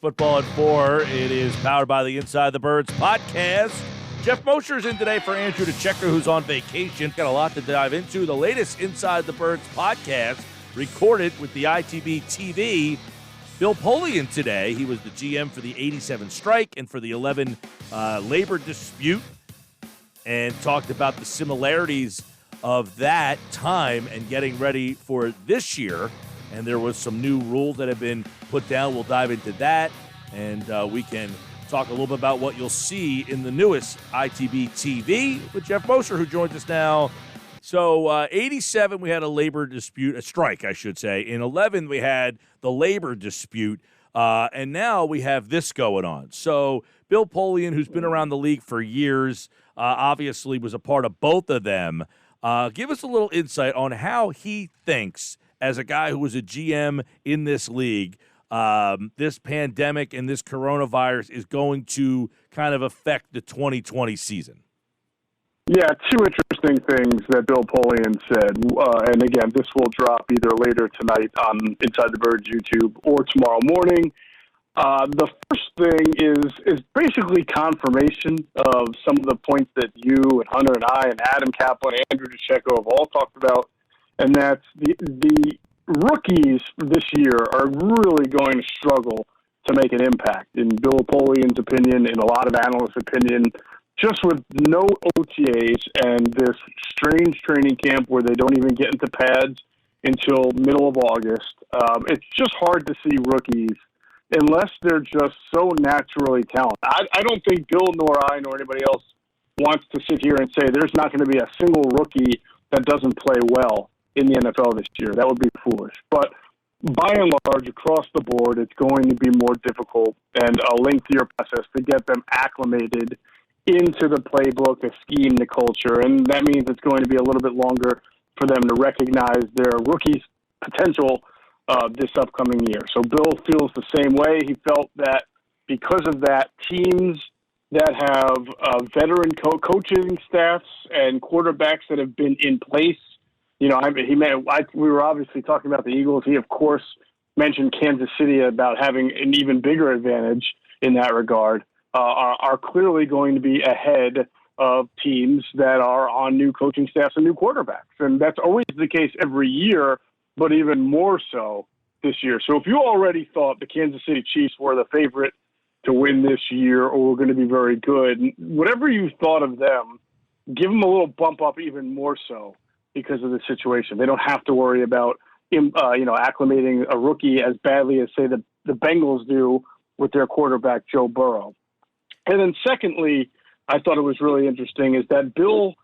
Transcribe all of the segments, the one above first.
Football at 4. It is powered by the Inside the Birds podcast. Geoff Mosher is in today for Andrew DeChecker, who's on vacation. Got a lot to dive into. The latest Inside the Birds podcast, recorded with the ITB TV. Bill Polian today. He was the GM for the 87 strike and for the 11 labor dispute, and talked about the similarities of that time and getting ready for this year. And there was some new rules that have been put down. We'll dive into that, and we can talk a little bit about what you'll see in the newest ITB TV with Geoff Mosher, who joins us now. So 87, we had a labor dispute, a strike, I should say. In 11, we had the labor dispute, and now we have this going on. So Bill Polian, who's been around the league for years, obviously was a part of both of them. Give us a little insight on how he thinks, as a guy who was a GM in this league, this pandemic and this coronavirus is going to kind of affect the 2020 season. Yeah, two interesting things that Bill Polian said. And again, this will drop either later tonight on Inside the Birds YouTube or tomorrow morning. The first thing is basically confirmation of some of the points that you and Hunter and I and Adam Kaplan and Andrew DeChecker have all talked about. And that's the rookies this year are really going to struggle to make an impact, in Bill Polian's opinion, in a lot of analysts' opinion, just with no OTAs and this strange training camp where they don't even get into pads until middle of August. It's just hard to see rookies unless they're just so naturally talented. I don't think Bill nor I nor anybody else wants to sit here and say there's not going to be a single rookie that doesn't play well in the NFL this year. That would be foolish. But by and large, across the board, it's going to be more difficult and a lengthier process to get them acclimated into the playbook, the scheme, the culture. And that means it's going to be a little bit longer for them to recognize their rookies' potential this upcoming year. So Bill feels the same way. He felt that because of that, teams that have veteran coaching staffs and quarterbacks that have been in place, we were obviously talking about the Eagles. He, of course, mentioned Kansas City about having an even bigger advantage in that regard, are clearly going to be ahead of teams that are on new coaching staffs and new quarterbacks. And that's always the case every year, but even more so this year. So if you already thought the Kansas City Chiefs were the favorite to win this year or were going to be very good, whatever you thought of them, give them a little bump up even more so, because of the situation. They don't have to worry about, acclimating a rookie as badly as, say, the Bengals do with their quarterback, Joe Burrow. And then secondly, I thought it was really interesting is that Bill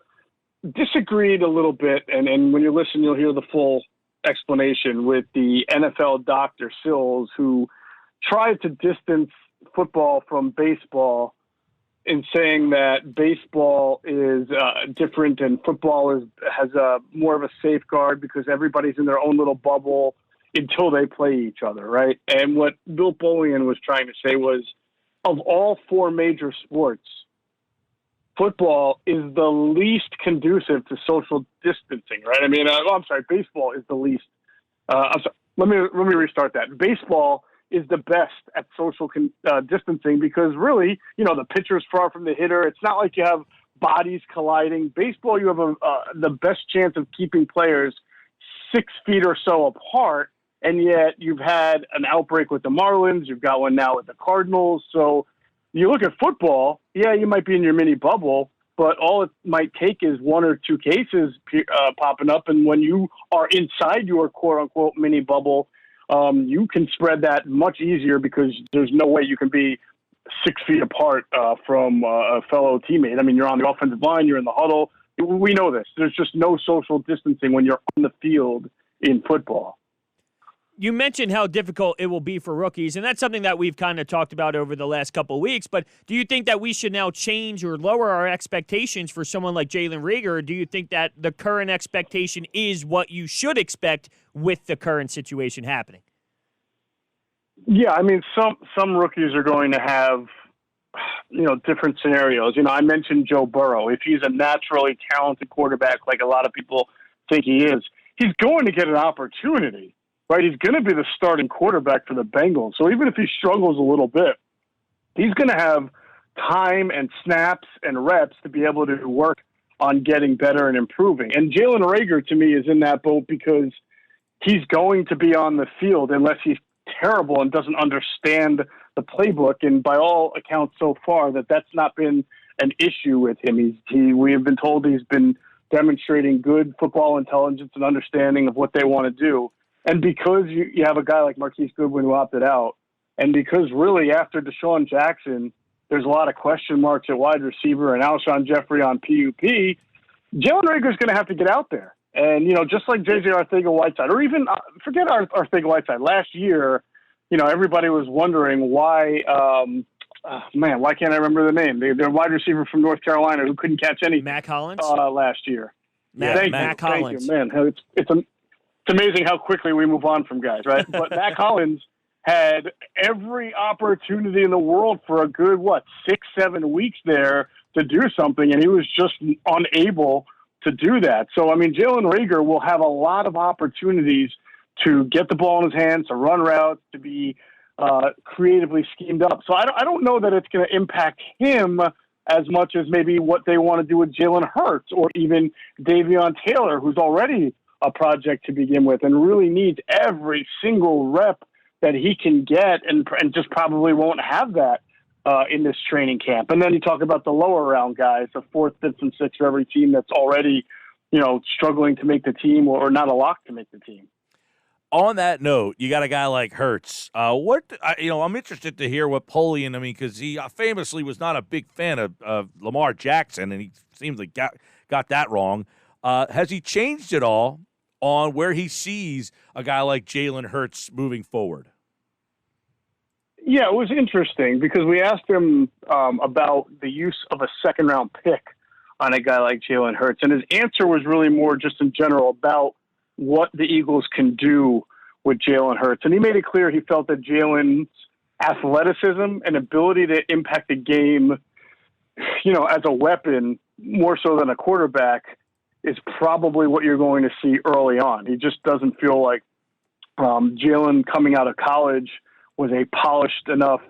disagreed a little bit, and when you listen, you'll hear the full explanation with the NFL doctor, Sills, who tried to distance football from baseball in saying that baseball is different and football has more of a safeguard because everybody's in their own little bubble until they play each other, right? And what Bill Polian was trying to say was, of all four major sports, football is the least conducive to social distancing, right? I mean, baseball is the least. Let me restart that. Baseball is the best at social distancing because really, the pitcher's far from the hitter. It's not like you have bodies colliding. Baseball, you have the best chance of keeping players 6 feet or so apart, and yet you've had an outbreak with the Marlins. You've got one now with the Cardinals. So you look at football, yeah, you might be in your mini bubble, but all it might take is one or two cases popping up, and when you are inside your quote-unquote mini bubble, you can spread that much easier because there's no way you can be 6 feet apart from a fellow teammate. I mean, you're on the offensive line, you're in the huddle. We know this. There's just no social distancing when you're on the field in football. You mentioned how difficult it will be for rookies, and that's something that we've kind of talked about over the last couple of weeks. But do you think that we should now change or lower our expectations for someone like Jalen Reagor, or do you think that the current expectation is what you should expect with the current situation happening? Yeah, I mean, some rookies are going to have, different scenarios. I mentioned Joe Burrow. If he's a naturally talented quarterback, like a lot of people think he is, he's going to get an opportunity right? He's going to be the starting quarterback for the Bengals. So even if he struggles a little bit, he's going to have time and snaps and reps to be able to work on getting better and improving. And Jalen Reagor, to me, is in that boat because he's going to be on the field unless he's terrible and doesn't understand the playbook. And by all accounts so far, that's not been an issue with him. We have been told he's been demonstrating good football intelligence and understanding of what they want to do. And because you have a guy like Marquise Goodwin who opted out, and because really after Deshaun Jackson, there's a lot of question marks at wide receiver and Alshon Jeffrey on PUP, Jalen Reagor's going to have to get out there. And, just like J.J. Arcega-Whiteside, or even forget Arcega-Whiteside. Last year, everybody was wondering why, why can't I remember the name? They're wide receiver from North Carolina who couldn't catch anything. Mac Hollins? Last year. Mac Hollins. Thank you, man. It's amazing how quickly we move on from guys, right? But Mac Hollins had every opportunity in the world for a good, 6-7 weeks there to do something, and he was just unable to do that. So, Jalen Reagor will have a lot of opportunities to get the ball in his hands, to run routes, to be creatively schemed up. So I don't know that it's going to impact him as much as maybe what they want to do with Jalen Hurts or even Davion Taylor, who's already a project to begin with and really needs every single rep that he can get and just probably won't have that in this training camp. And then you talk about the lower round guys, the 4th, 5th, and 6th for every team that's already, struggling to make the team or not a lock to make the team. On that note, you got a guy like Hurts. I'm interested to hear what Polian, because he famously was not a big fan of Lamar Jackson, and he seems like got that wrong. Has he changed at all on where he sees a guy like Jalen Hurts moving forward? Yeah, it was interesting because we asked him about the use of a second-round pick on a guy like Jalen Hurts, and his answer was really more just in general about what the Eagles can do with Jalen Hurts. And he made it clear he felt that Jalen's athleticism and ability to impact the game, as a weapon more so than a quarterback is probably what you're going to see early on. He just doesn't feel like Jalen coming out of college was a polished enough,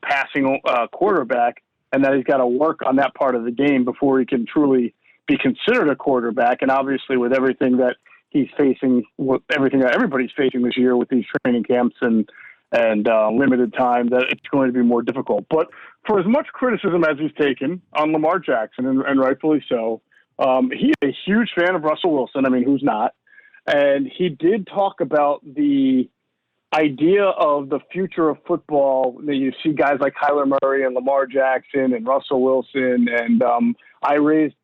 passing quarterback, and that he's got to work on that part of the game before he can truly be considered a quarterback. And obviously with everything that he's facing, with everything that everybody's facing this year with these training camps and limited time, that it's going to be more difficult. But for as much criticism as he's taken on Lamar Jackson, and rightfully so, he's a huge fan of Russell Wilson. Who's not? And he did talk about the idea of the future of football. You see guys like Kyler Murray and Lamar Jackson and Russell Wilson. And I raised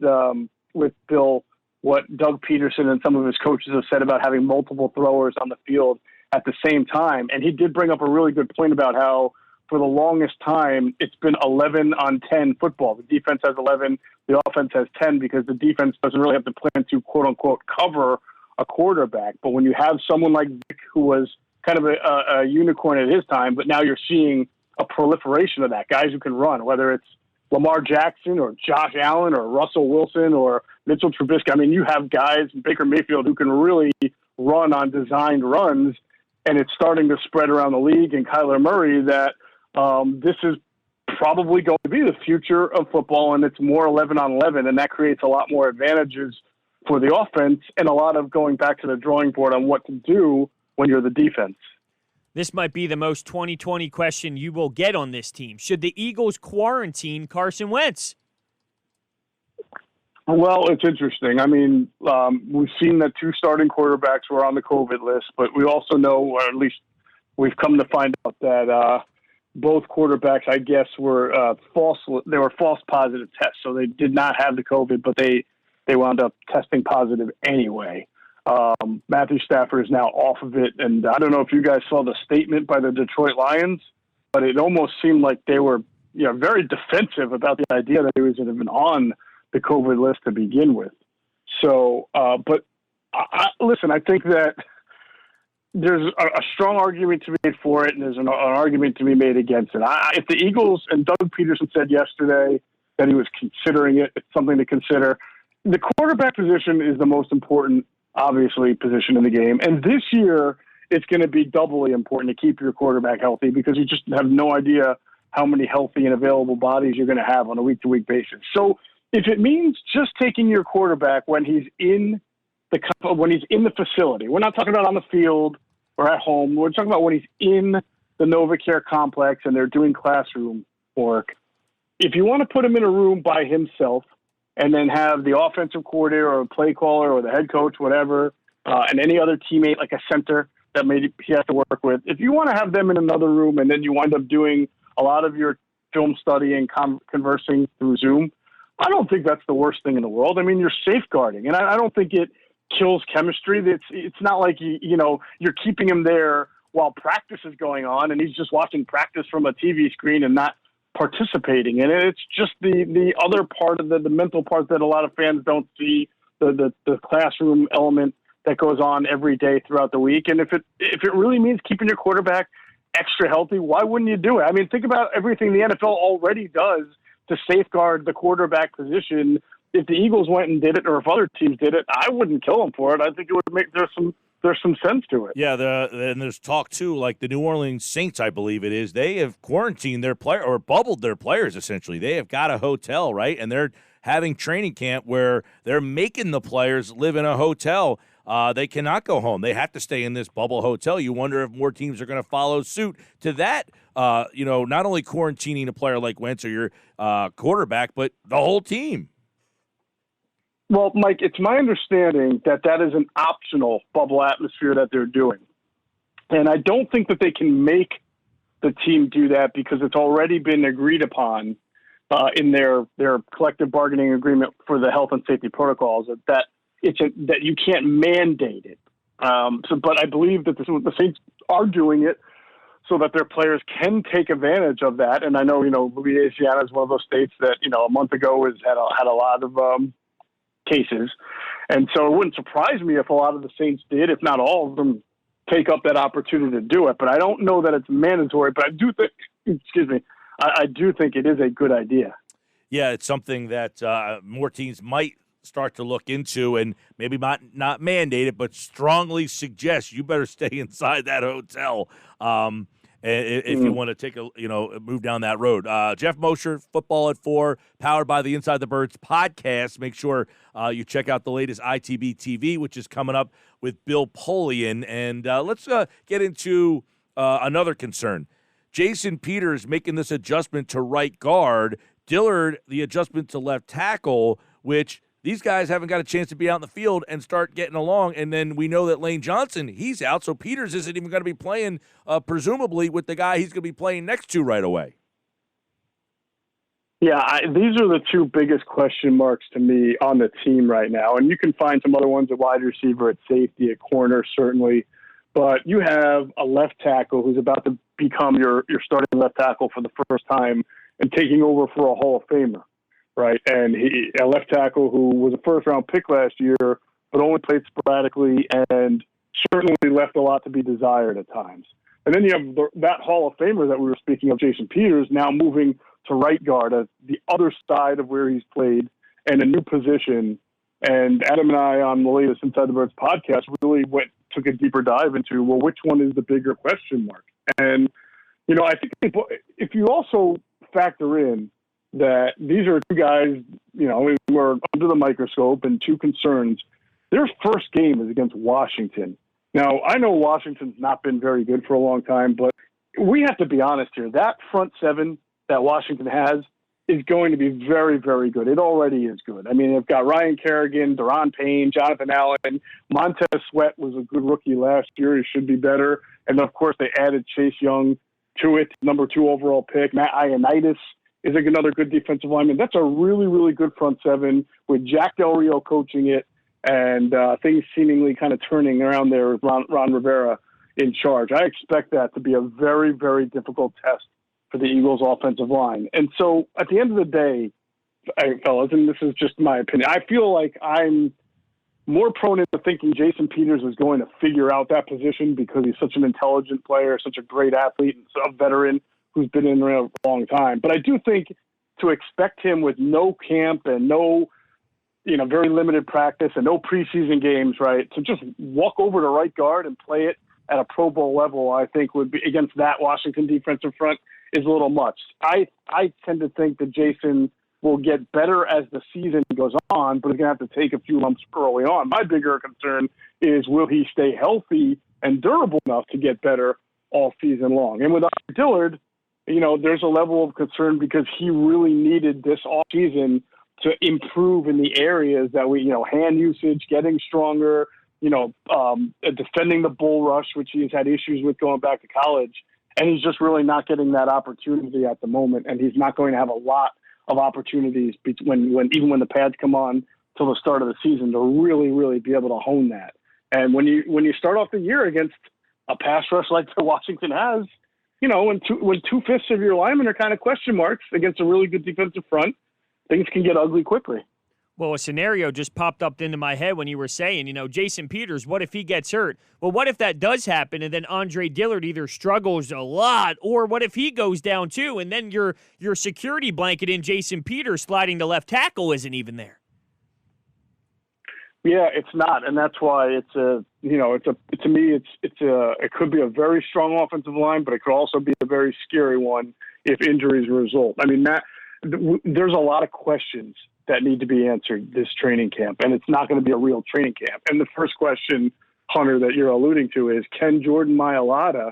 with Bill what Doug Peterson and some of his coaches have said about having multiple throwers on the field at the same time. And he did bring up a really good point about how for the longest time, it's been 11 on 10 football. The defense has 11, the offense has 10 because the defense doesn't really have to plan to quote unquote cover a quarterback. But when you have someone like Vic, who was kind of a unicorn at his time, but now you're seeing a proliferation of that, guys who can run, whether it's Lamar Jackson or Josh Allen or Russell Wilson or Mitchell Trubisky. You have guys, Baker Mayfield, who can really run on designed runs, and it's starting to spread around the league. And Kyler Murray, that this is probably going to be the future of football, and it's more 11 on 11, and that creates a lot more advantages for the offense and a lot of going back to the drawing board on what to do when you're the defense. This might be the most 2020 question you will get on this team. Should the Eagles quarantine Carson Wentz? Well, it's interesting. We've seen that 2 starting quarterbacks were on the COVID list, but we also know, or at least we've come to find out that both quarterbacks, I guess, were false. They were false positive tests, so they did not have the COVID, but they wound up testing positive anyway. Matthew Stafford is now off of it, and I don't know if you guys saw the statement by the Detroit Lions, but it almost seemed like they were very defensive about the idea that he was even on the COVID list to begin with. So, but listen, I think that there's a strong argument to be made for it, and there's an argument to be made against it. If the Eagles, and Doug Peterson said yesterday that he was considering it, it's something to consider. The quarterback position is the most important, obviously, position in the game. And this year, it's going to be doubly important to keep your quarterback healthy because you just have no idea how many healthy and available bodies you're going to have on a week-to-week basis. So if it means just taking your quarterback when he's in the facility, we're not talking about on the field or at home. We're talking about when he's in the NovaCare complex and they're doing classroom work. If you want to put him in a room by himself and then have the offensive coordinator or a play caller or the head coach, whatever, and any other teammate like a center that maybe he has to work with, if you want to have them in another room and then you wind up doing a lot of your film study and conversing through Zoom, I don't think that's the worst thing in the world. I mean, you're safeguarding, and I don't think it kills chemistry. It's not like you're keeping him there while practice is going on and he's just watching practice from a TV screen and not participating in it. It's just the other part of the mental part that a lot of fans don't see, the classroom element that goes on every day throughout the week. And if it really means keeping your quarterback extra healthy, why wouldn't you do it? I mean, think about everything the NFL already does to safeguard the quarterback position. If the Eagles went and did it, or if other teams did it, I wouldn't kill them for it. I think it would make there's some sense to it. Yeah, and there's talk too, like the New Orleans Saints, I believe it is. They have quarantined their player or bubbled their players essentially. They have got a hotel, right, and they're having training camp where they're making the players live in a hotel. They cannot go home. They have to stay in this bubble hotel. You wonder if more teams are going to follow suit to that. Not only quarantining a player like Wentz or your quarterback, but the whole team. Well, Mike, it's my understanding that is an optional bubble atmosphere that they're doing. And I don't think that they can make the team do that because it's already been agreed upon in their collective bargaining agreement for the health and safety protocols that you can't mandate it. But I believe that the Saints are doing it so that their players can take advantage of that. And I know, Louisiana is one of those states that, a month ago had a lot of cases. And so it wouldn't surprise me if a lot of the Saints did, if not all of them, take up that opportunity to do it. But I don't know that it's mandatory, but I do think it is a good idea. Yeah, it's something that more teams might start to look into and maybe not mandate it, but strongly suggest you better stay inside that hotel if you want to take move down that road. Geoff Mosher, Football at 4, powered by the Inside the Birds podcast. Make sure you check out the latest ITB TV, which is coming up with Bill Polian. And let's get into another concern. Jason Peters making this adjustment to right guard, Dillard the adjustment to left tackle, which these guys haven't got a chance to be out in the field and start getting along. And then we know that Lane Johnson, he's out, so Peters isn't even going to be playing, presumably, with the guy he's going to be playing next to right away. Yeah, these are the two biggest question marks to me on the team right now. And you can find some other ones at wide receiver, at safety, at corner, certainly. But you have a left tackle who's about to become your starting left tackle for the first time and taking over for a Hall of Famer. Right, and a left tackle who was a first-round pick last year, but only played sporadically and certainly left a lot to be desired at times. And then you have that Hall of Famer that we were speaking of, Jason Peters, now moving to right guard at the other side of where he's played and a new position. And Adam and I on the latest Inside the Birds podcast really took a deeper dive into, well, which one is the bigger question mark? And, I think if you also factor in that these are two guys, who are under the microscope and two concerns. Their first game is against Washington. Now, I know Washington's not been very good for a long time, but we have to be honest here. That front seven that Washington has is going to be very, very good. It already is good. I mean, they've got Ryan Kerrigan, Daron Payne, Jonathan Allen. Montez Sweat was a good rookie last year. He should be better. And, of course, they added Chase Young to it, number 2 overall pick. Matt Ioannidis is another good defensive lineman. That's a really, really good front seven with Jack Del Rio coaching it and things seemingly kind of turning around there with Ron Rivera in charge. I expect that to be a very, very difficult test for the Eagles offensive line. And so at the end of the day, fellas, and this is just my opinion, I feel like I'm more prone into thinking Jason Peters is going to figure out that position because he's such an intelligent player, such a great athlete, and a veteran who's been in there a long time. But I do think to expect him with no camp and no, very limited practice and no preseason games, right, to just walk over to right guard and play it at a Pro Bowl level, I think would be against that Washington defensive front is a little much. I tend to think that Jason will get better as the season goes on, but he's going to have to take a few lumps early on. My bigger concern is, will he stay healthy and durable enough to get better all season long? And with Dillard, there's a level of concern because he really needed this offseason to improve in the areas that hand usage, getting stronger, defending the bull rush, which he's had issues with going back to college. And he's just really not getting that opportunity at the moment. And he's not going to have a lot of opportunities even when the pads come on till the start of the season to really, really be able to hone that. And when you start off the year against a pass rush like the Washington has, when 2/5 of your linemen are kind of question marks against a really good defensive front, things can get ugly quickly. Well, a scenario just popped up into my head when you were saying, Jason Peters, what if he gets hurt? Well, what if that does happen and then Andre Dillard either struggles a lot, or what if he goes down too and then your security blanket in Jason Peters sliding to left tackle isn't even there? Yeah, it's not, and that's why it could be a very strong offensive line, but it could also be a very scary one if injuries result. I mean, there's a lot of questions that need to be answered this training camp, and it's not going to be a real training camp. And the first question, Hunter, that you're alluding to is, can Jordan Mailata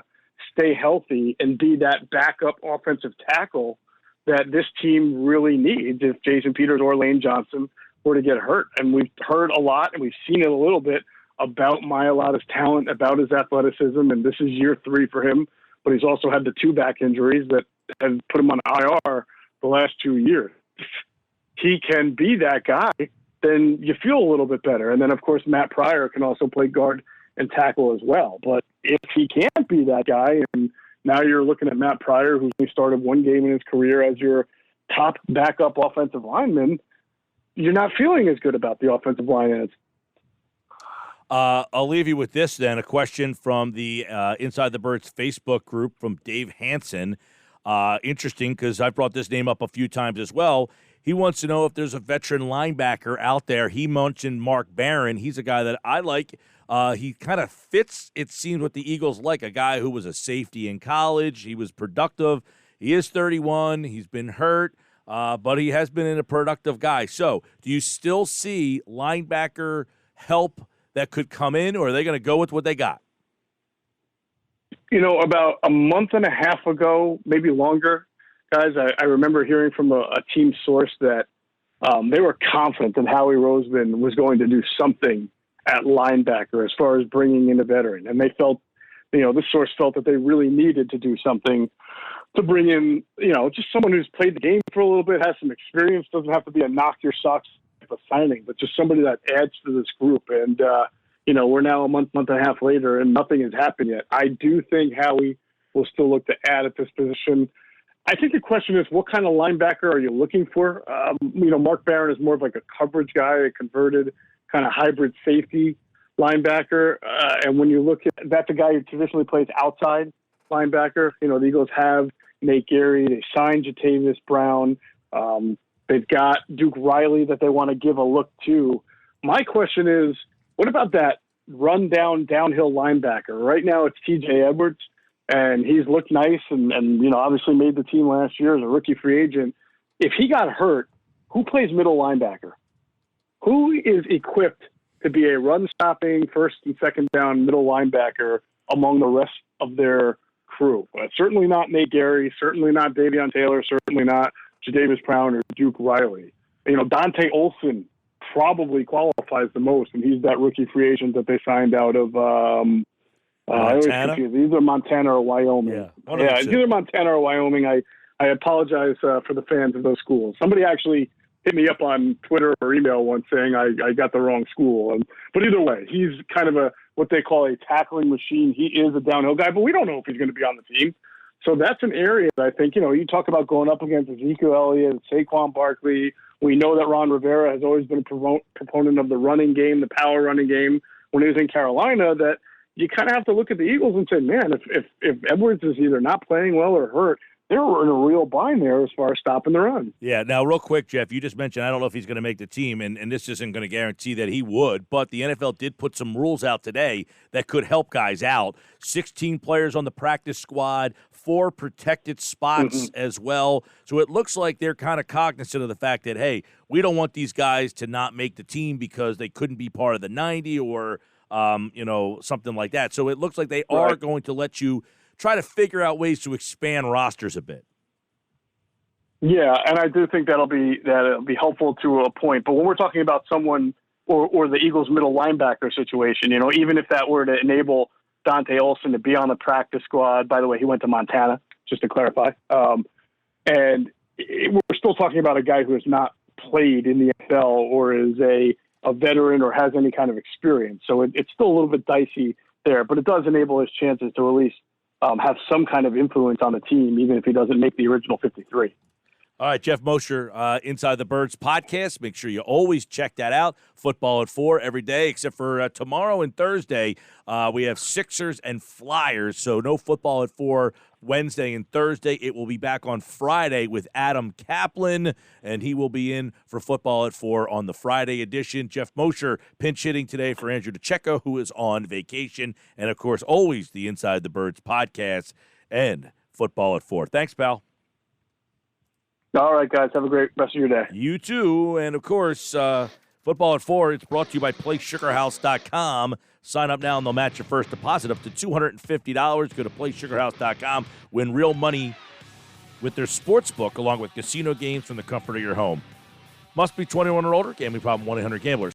stay healthy and be that backup offensive tackle that this team really needs if Jason Peters or Lane Johnson were to get hurt? And we've heard a lot, and we've seen it a little bit about Mailata's talent, about his athleticism, and this is year 3 for him. But he's also had the 2 back injuries that have put him on IR the last 2 years. He can be that guy, then you feel a little bit better. And then, of course, Matt Pryor can also play guard and tackle as well. But if he can't be that guy, and now you're looking at Matt Pryor, who's only started 1 game in his career as your top backup offensive lineman, you're not feeling as good about the offensive line as. I'll leave you with this then, a question from the Inside the Birds Facebook group from Dave Hansen. Interesting, because I've brought this name up a few times as well. He wants to know if there's a veteran linebacker out there. He mentioned Mark Barron. He's a guy that I like. He kind of fits, it seems, what the Eagles like, a guy who was a safety in college. He was productive. He is 31. He's been hurt, but he has been a productive guy. So do you still see linebacker help that could come in, or are they going to go with what they got? About a month and a half ago, maybe longer, guys, I remember hearing from a team source that they were confident that Howie Roseman was going to do something at linebacker as far as bringing in a veteran. And they felt, this source felt that they really needed to do something to bring in, just someone who's played the game for a little bit, has some experience, doesn't have to be a knock your socks type of signing, but just somebody that adds to this group. And, we're now a month and a half later and nothing has happened yet. I do think Howie will still look to add at this position. I think the question is, what kind of linebacker are you looking for? Mark Barron is more of like a coverage guy, a converted kind of hybrid safety linebacker. And when you look at, that's a guy who traditionally plays outside linebacker. The Eagles have Nate Gary. They signed Jatavius Brown. They've got Duke Riley that they want to give a look to. My question is, what about that downhill linebacker? Right now it's TJ Edwards. And he's looked nice and obviously made the team last year as a rookie free agent. If he got hurt, who plays middle linebacker? Who is equipped to be a run-stopping first and second down middle linebacker among the rest of their crew? Certainly not Nate Gary, certainly not Davion Taylor, certainly not Jadavius Brown or Duke Riley. Dante Olson probably qualifies the most, and he's that rookie free agent that they signed out of I always confuse. Either Montana or Wyoming. Yeah, it's either Montana or Wyoming. I apologize for the fans of those schools. Somebody actually hit me up on Twitter or email once saying I got the wrong school. But either way, he's kind of what they call a tackling machine. He is a downhill guy, but we don't know if he's going to be on the team. So that's an area that I think, you talk about going up against Ezekiel Elliott, Saquon Barkley. We know that Ron Rivera has always been a proponent of the running game, the power running game when he was in Carolina, that you kind of have to look at the Eagles and say, man, if Edwards is either not playing well or hurt, they were in a real bind there as far as stopping the run. Yeah. Now, real quick, Jeff, you just mentioned I don't know if he's going to make the team, and this isn't going to guarantee that he would, but the NFL did put some rules out today that could help guys out. 16 players on the practice squad, 4 protected spots as well. So it looks like they're kind of cognizant of the fact that, hey, we don't want these guys to not make the team because they couldn't be part of the 90 or, something like that. So it looks like they are going to let you try to figure out ways to expand rosters a bit. Yeah, and I do think that'll be helpful to a point. But when we're talking about someone or the Eagles' middle linebacker situation, even if that were to enable Dante Olson to be on the practice squad. By the way, he went to Montana, just to clarify. We're still talking about a guy who has not played in the NFL or is a veteran or has any kind of experience. So it's still a little bit dicey there, but it does enable his chances to at least have some kind of influence on the team, even if he doesn't make the original 53. All right, Geoff Mosher, Inside the Birds podcast. Make sure you always check that out. Football at 4 every day, except for tomorrow and Thursday. We have Sixers and Flyers, so no football at 4 Wednesday and Thursday. It will be back on Friday with Adam Kaplan, and he will be in for Football at 4 on the Friday edition. Geoff Mosher pinch hitting today for Andrew DeCecco, who is on vacation. And, of course, always the Inside the Birds podcast and Football at 4. Thanks, pal. All right, guys. Have a great rest of your day. You too. And, of course, Football at 4, it's brought to you by PlaySugarHouse.com. Sign up now and they'll match your first deposit up to $250. Go to PlaySugarHouse.com. Win real money with their sports book along with casino games from the comfort of your home. Must be 21 or older. Gambling problem, 1-800-GAMBLER.